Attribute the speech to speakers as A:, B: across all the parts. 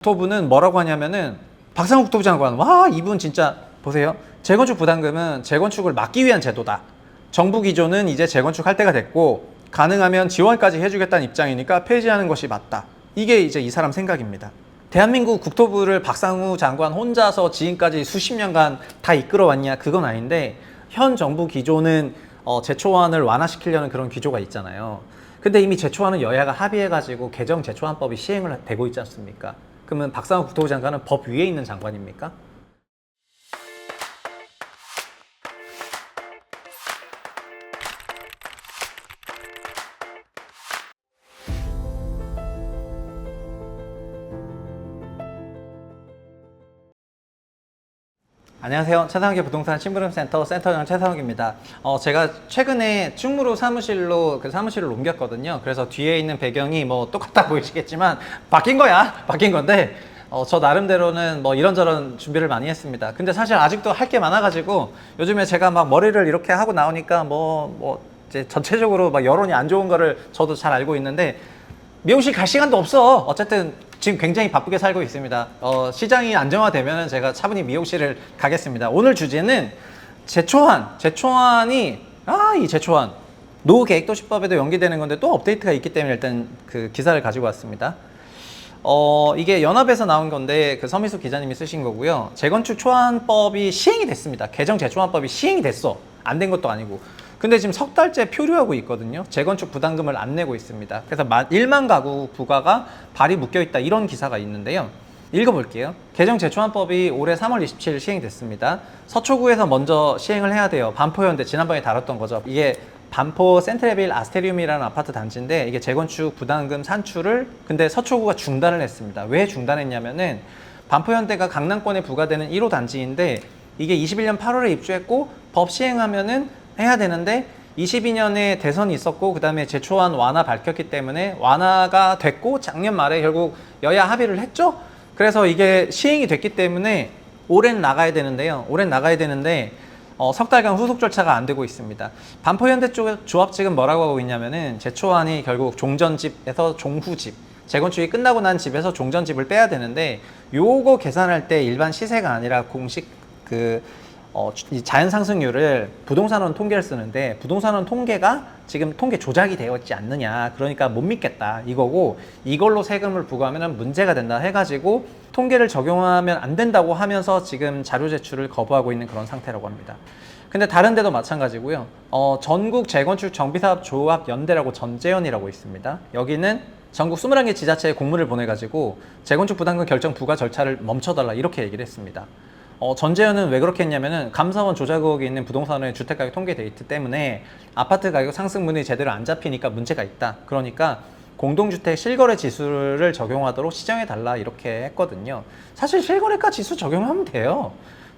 A: 국토부는 뭐라고 하냐면은 박상욱 국토부 장관, 와 이분 진짜 보세요. 재건축 부담금은 재건축을 막기 위한 제도다. 정부 기조는 이제 재건축할 때가 됐고 가능하면 지원까지 해주겠다는 입장이니까 폐지하는 것이 맞다. 이게 이제 이 사람 생각입니다. 대한민국 국토부를 박상우 장관 혼자서 지금까지 수십 년간 다 이끌어왔냐? 그건 아닌데 현 정부 기조는 제초안을 완화시키려는 그런 기조가 있잖아요. 근데 이미 제초안은 여야가 합의해가지고 개정 제초안법이 시행을 되고 있지 않습니까? 그러면 박상우 국토부 장관은 법 위에 있는 장관입니까? 안녕하세요. 최상욱의 부동산 심부름센터 센터장 최상욱입니다. 제가 최근에 충무로 사무실로 사무실을 옮겼거든요. 그래서 뒤에 있는 배경이 뭐 똑같아 보이시겠지만 바뀐 거야. 바뀐 건데 저 나름대로는 뭐 이런저런 준비를 많이 했습니다. 근데 사실 아직도 할 게 많아가지고 요즘에 제가 막 머리를 이렇게 하고 나오니까 이제 전체적으로 막 여론이 안 좋은 거를 저도 잘 알고 있는데 미용실 갈 시간도 없어. 어쨌든 지금 굉장히 바쁘게 살고 있습니다. 시장이 안정화되면 제가 차분히 미용실을 가겠습니다. 오늘 주제는 제초안이 이 제초안 노후계획도시법에도 연기되는 건데 또 업데이트가 있기 때문에 일단 그 기사를 가지고 왔습니다. 이게 연합에서 나온 건데 그 서미숙 기자님이 쓰신 거고요. 재건축 초안법이 시행이 됐습니다. 개정 제초안법이 시행이 됐어. 안 된 것도 아니고. 근데 지금 석 달째 표류하고 있거든요. 재건축 부담금을 안 내고 있습니다. 그래서 1만 가구 부가가 발이 묶여 있다 이런 기사가 있는데요. 읽어볼게요. 개정 제초안법이 올해 3월 27일 시행됐습니다. 서초구에서 먼저 시행을 해야 돼요. 반포현대 지난번에 다뤘던 거죠. 이게 반포 센트레빌 아스테리움이라는 아파트 단지인데 이게 재건축 부담금 산출을 근데 서초구가 중단을 했습니다. 왜 중단했냐면은 반포현대가 강남권에 부과되는 1호 단지인데 이게 21년 8월에 입주했고 법 시행하면은 해야 되는데 22년에 대선이 있었고 그 다음에 제초안 완화 밝혔기 때문에 완화가 됐고 작년 말에 결국 여야 합의를 했죠. 그래서 이게 시행이 됐기 때문에 올해는 나가야 되는데요. 올해는 나가야 되는데 석 달간 후속 절차가 안 되고 있습니다. 반포현대 쪽 조합 측은 뭐라고 하고 있냐면은 제초안이 결국 종전집에서 종후집 재건축이 끝나고 난 집에서 종전집을 빼야 되는데 요거 계산할 때 일반 시세가 아니라 공식 이 자연 상승률을 부동산원 통계를 쓰는데 부동산원 통계가 지금 통계 조작이 되어 있지 않느냐 그러니까 못 믿겠다 이거고 이걸로 세금을 부과하면 문제가 된다 해가지고 통계를 적용하면 안 된다고 하면서 지금 자료 제출을 거부하고 있는 그런 상태라고 합니다. 근데 다른 데도 마찬가지고요. 전국 재건축 정비사업 조합 연대라고 전재연이라고 있습니다. 여기는 전국 21개 지자체에 공문을 보내가지고 재건축 부담금 결정 부과 절차를 멈춰달라 이렇게 얘기를 했습니다. 전재현은 왜 그렇게 했냐면은 감사원 조작 의혹이 있는 부동산의 주택가격 통계 데이터 때문에 아파트 가격 상승분이 제대로 안 잡히니까 문제가 있다. 그러니까 공동주택 실거래 지수를 적용하도록 시정해달라 이렇게 했거든요. 사실 실거래가 지수 적용하면 돼요.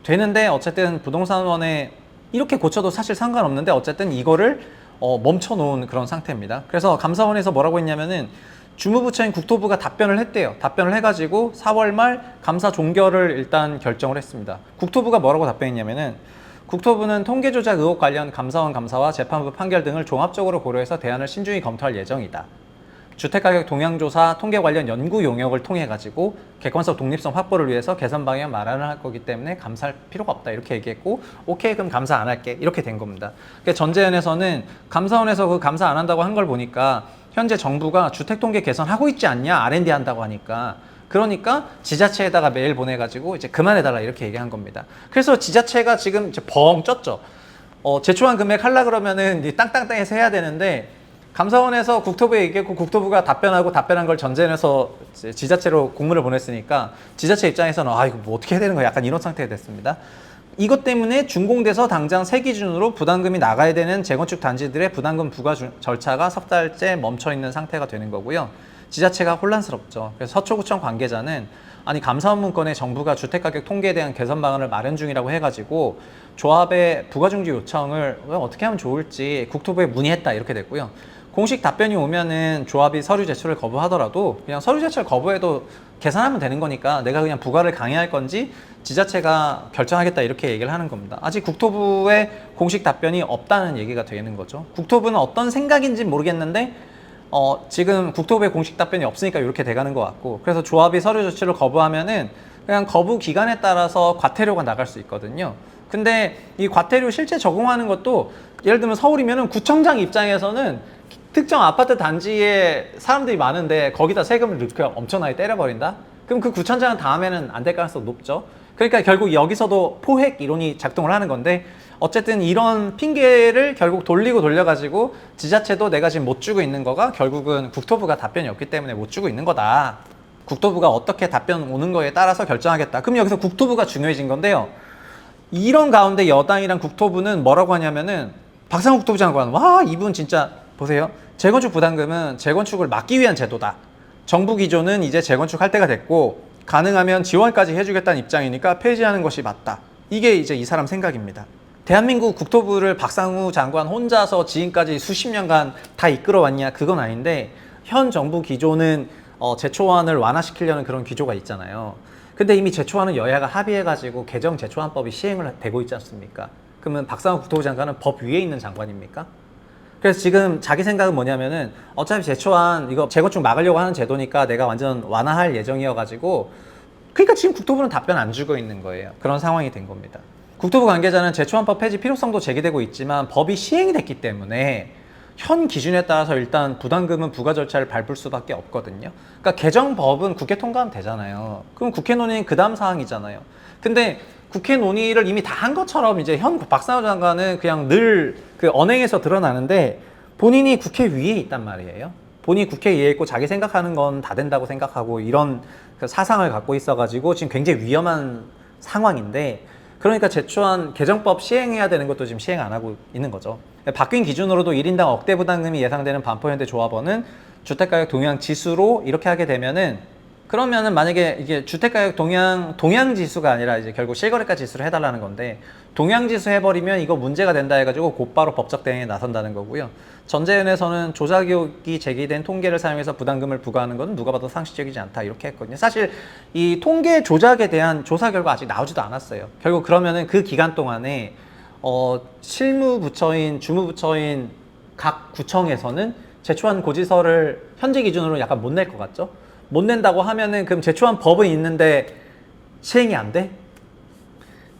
A: 되는데 어쨌든 부동산원에 이렇게 고쳐도 사실 상관없는데 어쨌든 이거를 멈춰놓은 그런 상태입니다. 그래서 감사원에서 뭐라고 했냐면은 주무부처인 국토부가 답변을 했대요. 답변을 해가지고 4월 말 감사 종결을 일단 결정을 했습니다. 국토부가 뭐라고 답변했냐면은 국토부는 통계 조작 의혹 관련 감사원 감사와 재판부 판결 등을 종합적으로 고려해서 대안을 신중히 검토할 예정이다. 주택가격 동향조사 통계 관련 연구 용역을 통해 가지고 객관성 독립성 확보를 위해서 개선 방향 마련을 할 거기 때문에 감사할 필요가 없다 이렇게 얘기했고 오케이 그럼 감사 안 할게 이렇게 된 겁니다. 그러니까 전재현에서는 감사원에서 그 감사 안 한다고 한 걸 보니까 현재 정부가 주택통계 개선하고 있지 않냐 R&D 한다고 하니까 그러니까 지자체에다가 메일 보내가지고 이제 그만해달라 이렇게 얘기한 겁니다. 그래서 지자체가 지금 이제 벙 쪘죠. 제초안 금액 하려 그러면은 땅땅땅해서 해야 되는데 감사원에서 국토부에 얘기했고 국토부가 답변한 걸 전제해서 지자체로 공문을 보냈으니까 지자체 입장에서는 이거 뭐 어떻게 해야 되는 거야 약간 이런 상태가 됐습니다. 이것 때문에 준공돼서 당장 새 기준으로 부담금이 나가야 되는 재건축 단지들의 부담금 부과 절차가 석 달째 멈춰 있는 상태가 되는 거고요. 지자체가 혼란스럽죠. 그래서 서초구청 관계자는 아니 감사원 문건에 정부가 주택가격 통계에 대한 개선 방안을 마련 중이라고 해가지고 조합의 부가중지 요청을 어떻게 하면 좋을지 국토부에 문의했다 이렇게 됐고요. 공식 답변이 오면은 조합이 서류 제출을 거부하더라도 그냥 서류 제출 거부해도 계산하면 되는 거니까 내가 그냥 부과를 강행할 건지 지자체가 결정하겠다 이렇게 얘기를 하는 겁니다. 아직 국토부의 공식 답변이 없다는 얘기가 되는 거죠. 국토부는 어떤 생각인지 모르겠는데 지금 국토부의 공식 답변이 없으니까 이렇게 돼가는 것 같고, 그래서 조합이 서류 조치를 거부하면은 그냥 거부 기간에 따라서 과태료가 나갈 수 있거든요. 근데 이 과태료 실제 적용하는 것도 예를 들면 서울이면은 구청장 입장에서는 특정 아파트 단지에 사람들이 많은데 거기다 세금을 이렇게 엄청나게 때려버린다? 그럼 그 구청장은 다음에는 안 될 가능성이 높죠. 그러니까 결국 여기서도 포획 이론이 작동을 하는 건데, 어쨌든 이런 핑계를 결국 돌리고 돌려가지고 지자체도 내가 지금 못 주고 있는 거가 결국은 국토부가 답변이 없기 때문에 못 주고 있는 거다. 국토부가 어떻게 답변 오는 거에 따라서 결정하겠다. 그럼 여기서 국토부가 중요해진 건데요. 이런 가운데 여당이랑 국토부는 뭐라고 하냐면은, 박상욱 국토부 장관, 와, 이분 진짜 보세요. 재건축 부담금은 재건축을 막기 위한 제도다. 정부 기조는 이제 재건축할 때가 됐고 가능하면 지원까지 해주겠다는 입장이니까 폐지하는 것이 맞다. 이게 이제 이 사람 생각입니다. 대한민국 국토부를 박상우 장관 혼자서 지금까지 수십 년간 다 이끌어왔냐? 그건 아닌데, 현 정부 기조는 제초안을 완화시키려는 그런 기조가 있잖아요. 근데 이미 제초안은 여야가 합의해가지고 개정 제초안법이 시행을 되고 있지 않습니까? 그러면 박상우 국토부 장관은 법 위에 있는 장관입니까? 그래서 지금 자기 생각은 뭐냐면은, 어차피 제초안 이거 재건축 막으려고 하는 제도니까 내가 완전 완화할 예정이어가지고, 그러니까 지금 국토부는 답변 안 주고 있는 거예요. 그런 상황이 된 겁니다. 국토부 관계자는 제초안법 폐지 필요성도 제기되고 있지만 법이 시행이 됐기 때문에 현 기준에 따라서 일단 부담금은 부과 절차를 밟을 수밖에 없거든요. 그러니까 개정법은 국회 통과하면 되잖아요. 그럼 국회 논의는 그 다음 사항이잖아요. 근데 국회 논의를 이미 다 한 것처럼 이제 현 박상우 장관은 그냥 늘 그 언행에서 드러나는데, 본인이 국회 위에 있단 말이에요. 본인이 국회 위에 있고 자기 생각하는 건 다 된다고 생각하고 이런 그 사상을 갖고 있어가지고 지금 굉장히 위험한 상황인데, 그러니까 제초안 개정법 시행해야 되는 것도 지금 시행 안 하고 있는 거죠. 바뀐 기준으로도 1인당 억대 부담금이 예상되는 반포현대 조합원은 주택가격 동향 지수로 이렇게 하게 되면은, 그러면은 만약에 이게 주택가격 동향 지수가 아니라 이제 결국 실거래가 지수를 해달라는 건데, 동향 지수 해버리면 이거 문제가 된다 해가지고 곧바로 법적 대응에 나선다는 거고요. 전재현에서는 조작 의혹이 제기된 통계를 사용해서 부담금을 부과하는 것은 누가 봐도 상식적이지 않다 이렇게 했거든요. 사실 이 통계 조작에 대한 조사 결과 아직 나오지도 않았어요. 결국 그러면은 그 기간 동안에 실무부처인 주무부처인 각 구청에서는 제초안 고지서를 현재 기준으로 약간 못 낼 것 같죠? 못 낸다고 하면은 그럼 제초안 법은 있는데 시행이 안 돼?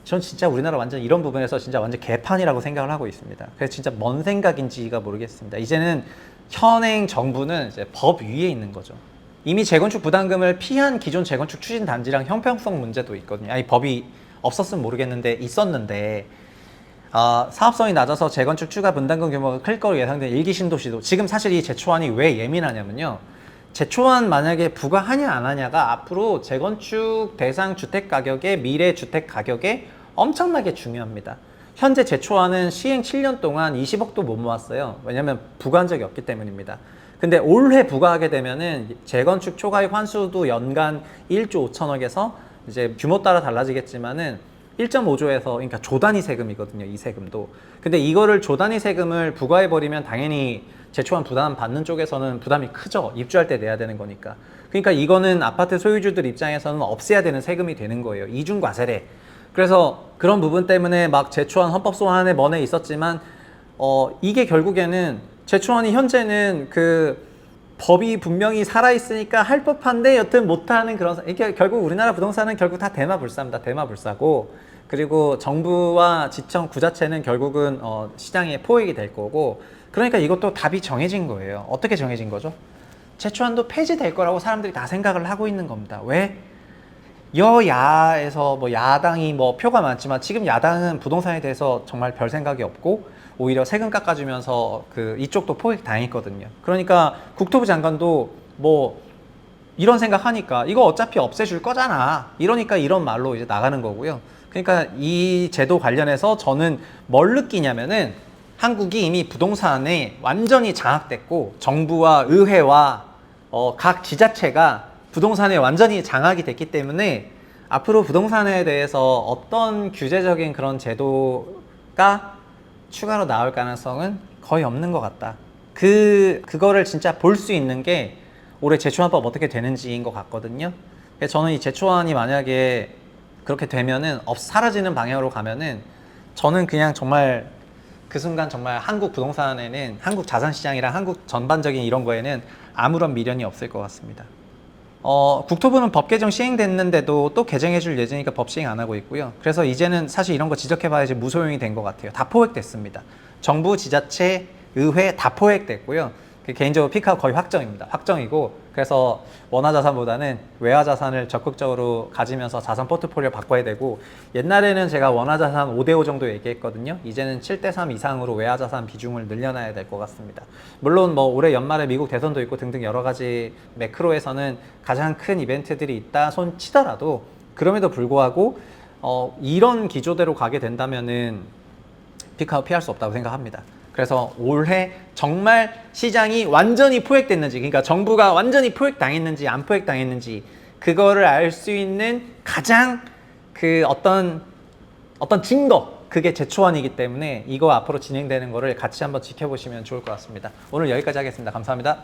A: 전 진짜 우리나라 완전 이런 부분에서 진짜 완전 개판이라고 생각을 하고 있습니다. 그래서 진짜 뭔 생각인지가 모르겠습니다. 이제는 현행 정부는 이제 법 위에 있는 거죠. 이미 재건축 부담금을 피한 기존 재건축 추진 단지랑 형평성 문제도 있거든요. 아니, 법이 없었으면 모르겠는데 있었는데, 사업성이 낮아서 재건축 추가 분담금 규모가 클 거로 예상된 일기 신도시도 지금 사실 이 제초안이 왜 예민하냐면요. 제초안 만약에 부과하냐 안 하냐가 앞으로 재건축 대상 주택 가격의 미래 주택 가격에 엄청나게 중요합니다. 현재 제초안은 시행 7년 동안 20억도 못 모았어요. 왜냐면 부과한 적이 없기 때문입니다. 근데 올해 부과하게 되면은 재건축 초과익 환수도 연간 1조 5천억에서 이제 규모 따라 달라지겠지만은 1.5조에서, 그러니까 조 단위 세금이거든요, 이 세금도. 근데 이거를 조 단위 세금을 부과해버리면 당연히 제초안 부담 받는 쪽에서는 부담이 크죠. 입주할 때 내야 되는 거니까. 그러니까 이거는 아파트 소유주들 입장에서는 없애야 되는 세금이 되는 거예요. 이중과세래. 그래서 그런 부분 때문에 막 제초안 헌법 소환에 먼에 있었지만, 이게 결국에는 제초안이 현재는 그 법이 분명히 살아있으니까 할 법한데 여튼 못하는 그런, 이게 결국 우리나라 부동산은 결국 다 대마불사입니다. 대마불사고, 그리고 정부와 지청 구자체는 결국은 시장에 포획이 될 거고, 그러니까 이것도 답이 정해진 거예요. 어떻게 정해진 거죠? 제초안도 폐지될 거라고 사람들이 다 생각을 하고 있는 겁니다. 왜? 여야에서 뭐 야당이 뭐 표가 많지만 지금 야당은 부동산에 대해서 정말 별 생각이 없고 오히려 세금 깎아주면서 그 이쪽도 포획 당했거든요. 그러니까 국토부 장관도 뭐 이런 생각하니까 이거 어차피 없애줄 거잖아. 이러니까 이런 말로 이제 나가는 거고요. 그러니까 이 제도 관련해서 저는 뭘 느끼냐면은, 한국이 이미 부동산에 완전히 장악됐고 정부와 의회와 각 지자체가 부동산에 완전히 장악이 됐기 때문에 앞으로 부동산에 대해서 어떤 규제적인 그런 제도가 추가로 나올 가능성은 거의 없는 것 같다. 그거를 진짜 볼 수 있는 게 올해 제초안법 어떻게 되는지인 것 같거든요. 그래서 저는 이 제초안이 만약에 그렇게 되면은 사라지는 방향으로 가면은, 저는 그냥 정말 그 순간 정말 한국 부동산에는 한국 자산시장이랑 한국 전반적인 이런 거에는 아무런 미련이 없을 것 같습니다. 국토부는 법 개정 시행됐는데도 또 개정해 줄 예정이니까 법 시행 안 하고 있고요. 그래서 이제는 사실 이런 거 지적해봐야지 무소용이 된 것 같아요. 다 포획됐습니다. 정부, 지자체, 의회 다 포획됐고요. 개인적으로 피크아웃 거의 확정입니다. 확정이고, 그래서 원화자산보다는 외화자산을 적극적으로 가지면서 자산 포트폴리오 바꿔야 되고, 옛날에는 제가 원화자산 5대5 정도 얘기했거든요. 이제는 7대3 이상으로 외화자산 비중을 늘려놔야 될 것 같습니다. 물론 뭐 올해 연말에 미국 대선도 있고 등등 여러 가지 매크로에서는 가장 큰 이벤트들이 있다 손 치더라도, 그럼에도 불구하고 이런 기조대로 가게 된다면은 피크아웃 피할 수 없다고 생각합니다. 그래서 올해 정말 시장이 완전히 포획됐는지, 그러니까 정부가 완전히 포획당했는지 안 포획당했는지 그거를 알 수 있는 가장 그 어떤 증거, 그게 제초안이기 때문에 이거 앞으로 진행되는 거를 같이 한번 지켜보시면 좋을 것 같습니다. 오늘 여기까지 하겠습니다. 감사합니다.